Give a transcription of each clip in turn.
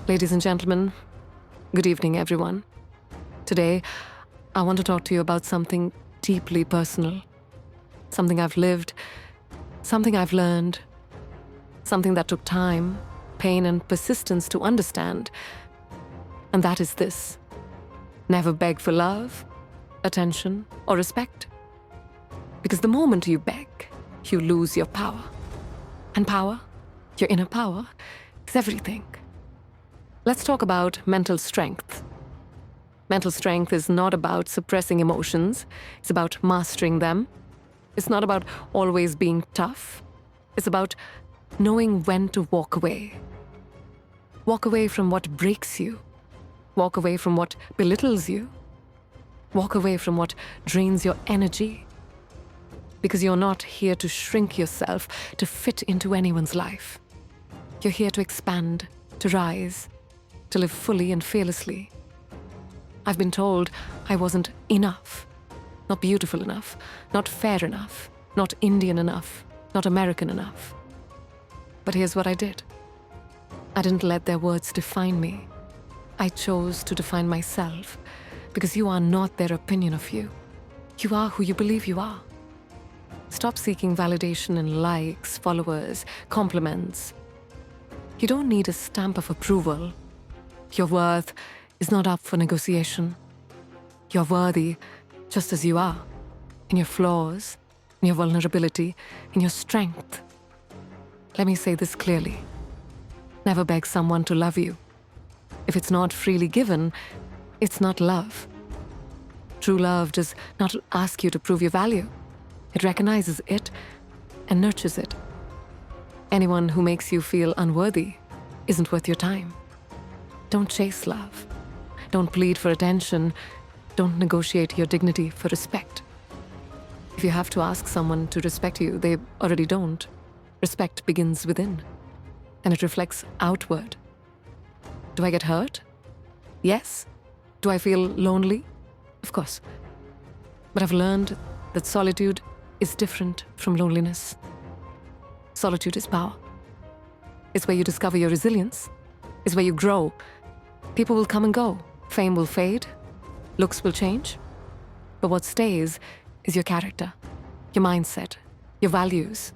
Ladies and gentlemen, good evening, everyone. Today, I want to talk to you about something deeply personal, something I've lived, something I've learned, something that took time, pain, and persistence to understand. And that is this: never beg for love, attention, or respect. Because the moment you beg, you lose your power. And power, your inner power, is everything. Let's talk about mental strength. Mental strength is not about suppressing emotions. It's about mastering them. It's not about always being tough. It's about knowing when to walk away. Walk away from what breaks you. Walk away from what belittles you. Walk away from what drains your energy. Because you're not here to shrink yourself to fit into anyone's life. You're here to expand, to rise, to live fully and fearlessly. I've been told I wasn't enough, not beautiful enough, not fair enough, not Indian enough, not American enough. But here's what I did. I didn't let their words define me. I chose to define myself, because you are not their opinion of you. You are who you believe you are. Stop seeking validation in likes, followers, compliments. You don't need a stamp of approval. Your worth is not up for negotiation. You're worthy just as you are, in your flaws, in your vulnerability, in your strength. Let me say this clearly. Never beg someone to love you. If it's not freely given, it's not love. True love does not ask you to prove your value. It recognizes it and nurtures it. Anyone who makes you feel unworthy isn't worth your time. Don't chase love. Don't plead for attention. Don't negotiate your dignity for respect. If you have to ask someone to respect you, they already don't. Respect begins within, and it reflects outward. Do I get hurt? Yes. Do I feel lonely? Of course. But I've learned that solitude is different from loneliness. Solitude is power. It's where you discover your resilience. It's where you grow. People will come and go. Fame will fade. Looks will change. But what stays is your character, your mindset, your values.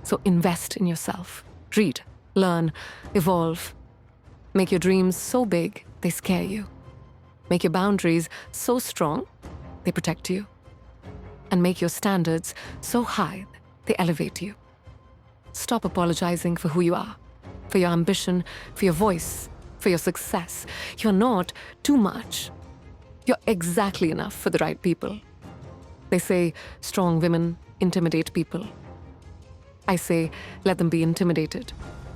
So invest in yourself. Read, learn, evolve. Make your dreams so big they scare you. Make your boundaries so strong they protect you. And make your standards so high they elevate you. Stop apologizing for who you are, for your ambition, for your voice, for your success. You're not too much. You're exactly enough for the right people. They say strong women intimidate people. I say let them be intimidated.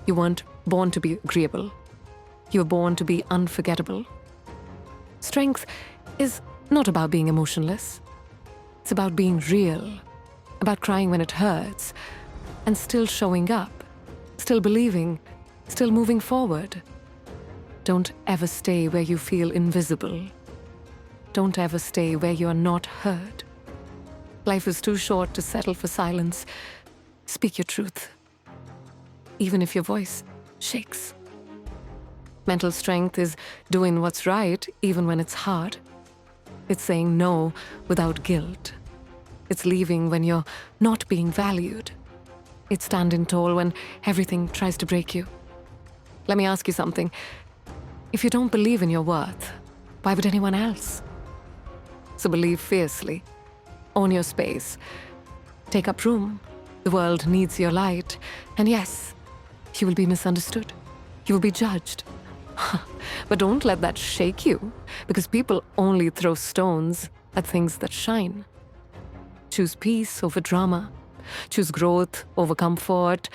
You weren't born to be agreeable. You were born to be unforgettable. Strength is not about being emotionless. It's about being real, about crying when it hurts, and still showing up, still believing, still moving forward. Don't ever stay where you feel invisible. Don't ever stay where you are not heard. Life is too short to settle for silence. Speak your truth, even if your voice shakes. Mental strength is doing what's right even when it's hard. It's saying no without guilt. It's leaving when you're not being valued. It's standing tall when everything tries to break you. Let me ask you something. If you don't believe in your worth, why would anyone else? So believe fiercely. Own your space. Take up room. The world needs your light. And yes, you will be misunderstood. You will be judged. But don't let that shake you, because people only throw stones at things that shine. Choose peace over drama. Choose growth over comfort.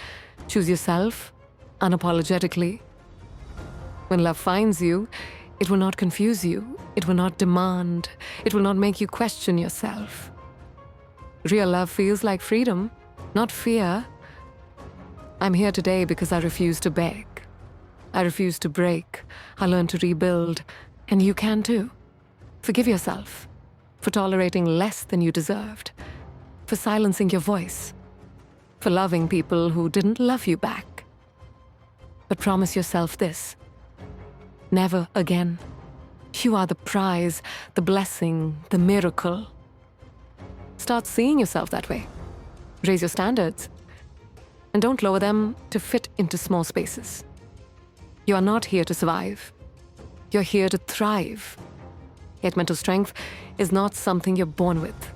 Choose yourself unapologetically. When love finds you, it will not confuse you. It will not demand. It will not make you question yourself. Real love feels like freedom, not fear. I'm here today because I refuse to beg. I refuse to break. I learned to rebuild. And you can too. Forgive yourself for tolerating less than you deserved, for silencing your voice, for loving people who didn't love you back. But promise yourself this: Never again. You are the prize, the blessing, the miracle. Start seeing yourself that way. Raise your standards. And don't lower them to fit into small spaces. You are not here to survive. You're here to thrive. Yet mental strength is not something you're born with.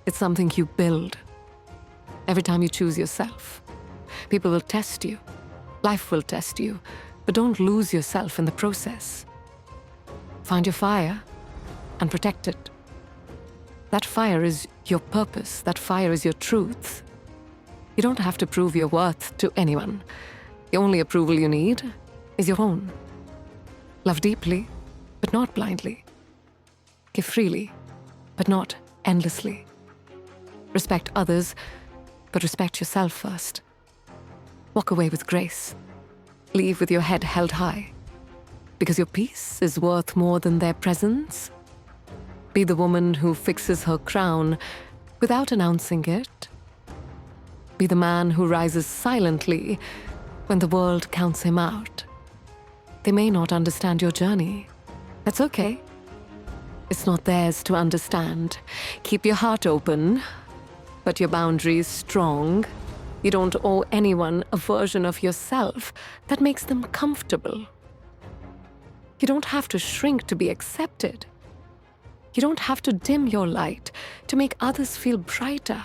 It's something you build. Every time you choose yourself, people will test you. Life will test you. But don't lose yourself in the process. Find your fire and protect it. That fire is your purpose. That fire is your truth. You don't have to prove your worth to anyone. The only approval you need is your own. Love deeply, but not blindly. Give freely, but not endlessly. Respect others, but respect yourself first. Walk away with grace. Leave with your head held high. Because your peace is worth more than their presence. Be the woman who fixes her crown without announcing it. Be the man who rises silently when the world counts him out. They may not understand your journey. That's okay. It's not theirs to understand. Keep your heart open, but your boundaries strong. You don't owe anyone a version of yourself that makes them comfortable. You don't have to shrink to be accepted. You don't have to dim your light to make others feel brighter.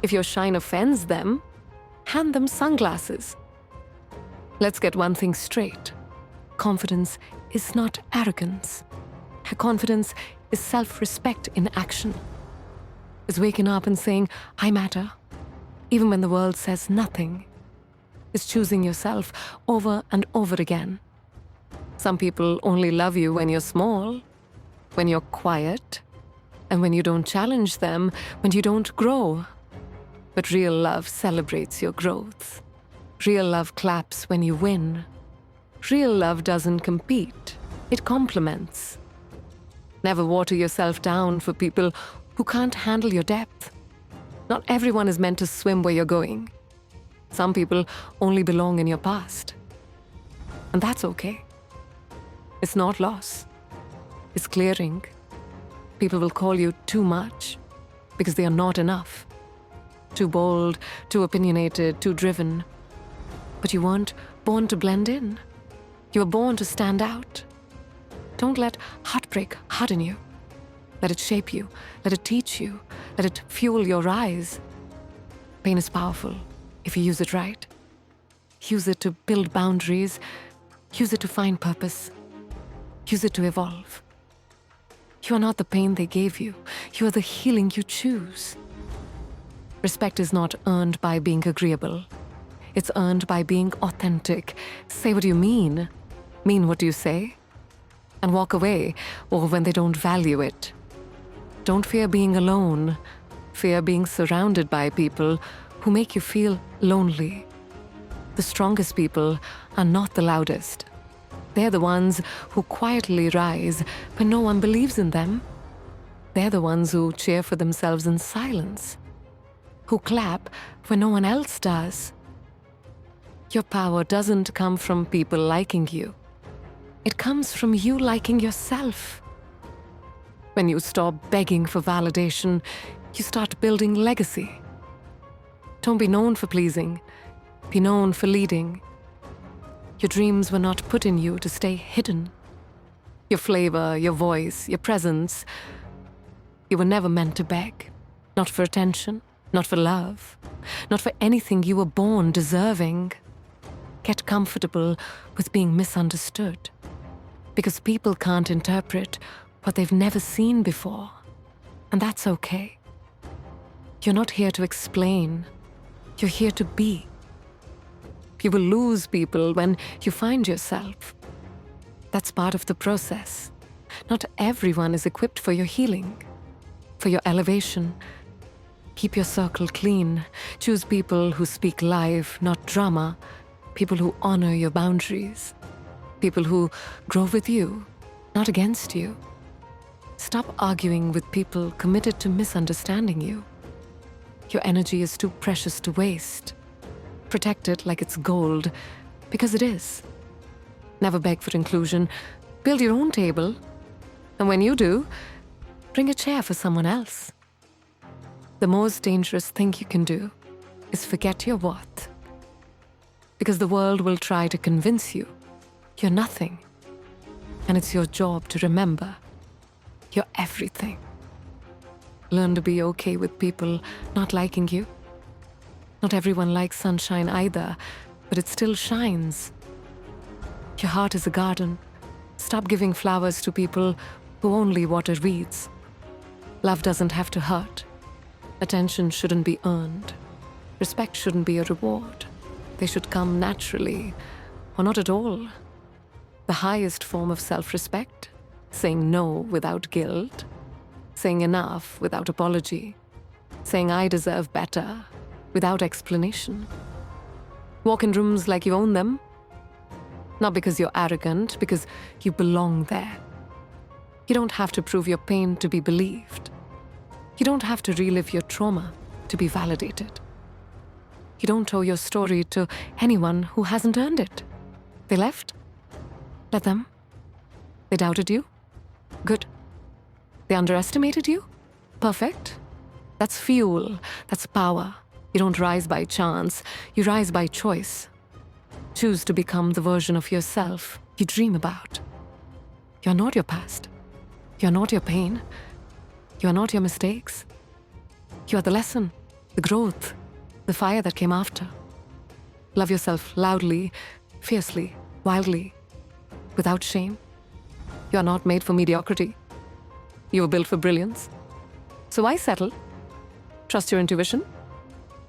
If your shine offends them, hand them sunglasses. Let's get one thing straight. Confidence is not arrogance. Confidence is self-respect in action. It's waking up and saying, I matter, even when the world says nothing. It's choosing yourself over and over again. Some people only love you when you're small, when you're quiet, and when you don't challenge them, when you don't grow. But real love celebrates your growth. Real love claps when you win. Real love doesn't compete, it complements. Never water yourself down for people who can't handle your depth. Not everyone is meant to swim where you're going. Some people only belong in your past. And that's okay. It's not loss. It's clearing. People will call you too much because they are not enough. Too bold, too opinionated, too driven. But you weren't born to blend in. You were born to stand out. Don't let heartbreak harden you. Let it shape you. Let it teach you. Let it fuel your rise. Pain is powerful if you use it right. Use it to build boundaries. Use it to find purpose. Use it to evolve. You are not the pain they gave you. You are the healing you choose. Respect is not earned by being agreeable. It's earned by being authentic. Say what you mean what you say, and walk away or when they don't value it. Don't fear being alone. Fear being surrounded by people who make you feel lonely. The strongest people are not the loudest. They're the ones who quietly rise when no one believes in them. They're the ones who cheer for themselves in silence, who clap when no one else does. Your power doesn't come from people liking you. It comes from you liking yourself. When you stop begging for validation, you start building legacy. Don't be known for pleasing. Be known for leading. Your dreams were not put in you to stay hidden. Your flavor, your voice, your presence, you were never meant to beg. Not for attention, not for love, not for anything you were born deserving. Get comfortable with being misunderstood. Because people can't interpret what they've never seen before. And that's okay. You're not here to explain. You're here to be. You will lose people when you find yourself. That's part of the process. Not everyone is equipped for your healing, for your elevation. Keep your circle clean. Choose people who speak life, not drama. People who honor your boundaries. People who grow with you, not against you. Stop arguing with people committed to misunderstanding you. Your energy is too precious to waste. Protect it like it's gold, because it is. Never beg for inclusion. Build your own table. And when you do, bring a chair for someone else. The most dangerous thing you can do is forget your worth. Because the world will try to convince you you're nothing. And it's your job to remember you're everything. Learn to be okay with people not liking you. Not everyone likes sunshine either, but it still shines. Your heart is a garden. Stop giving flowers to people who only water weeds. Love doesn't have to hurt. Attention shouldn't be earned. Respect shouldn't be a reward. They should come naturally, or not at all. The highest form of self-respect, saying no without guilt, saying enough without apology, saying I deserve better without explanation. Walk in rooms like you own them, not because you're arrogant, because you belong there. You don't have to prove your pain to be believed. You don't have to relive your trauma to be validated. You don't owe your story to anyone who hasn't earned it. They left? Let them. They doubted you? Good. They underestimated you? Perfect. That's fuel. That's power. You don't rise by chance. You rise by choice. Choose to become the version of yourself you dream about. You're not your past. You're not your pain. You're not your mistakes. You are the lesson, the growth, the fire that came after. Love yourself loudly, fiercely, wildly, without shame. You are not made for mediocrity. You were built for brilliance. So why settle? Trust your intuition.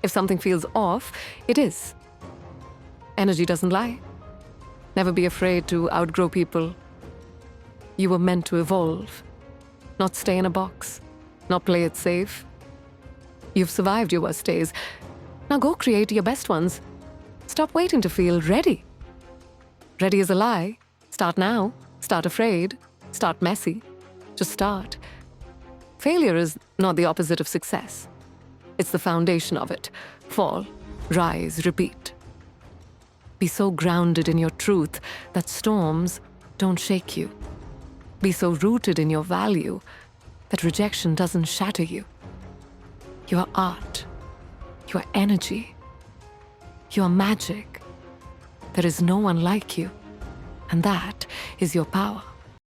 If something feels off, it is. Energy doesn't lie. Never be afraid to outgrow people. You were meant to evolve, not stay in a box, not play it safe. You've survived your worst days. Now go create your best ones. Stop waiting to feel ready. Ready is a lie. Start now. Start afraid. Start messy. Just start. Failure is not the opposite of success. It's the foundation of it. Fall, rise, repeat. Be so grounded in your truth that storms don't shake you. Be so rooted in your value that rejection doesn't shatter you. You are art. You are energy. You are magic. There is no one like you. And that is your power.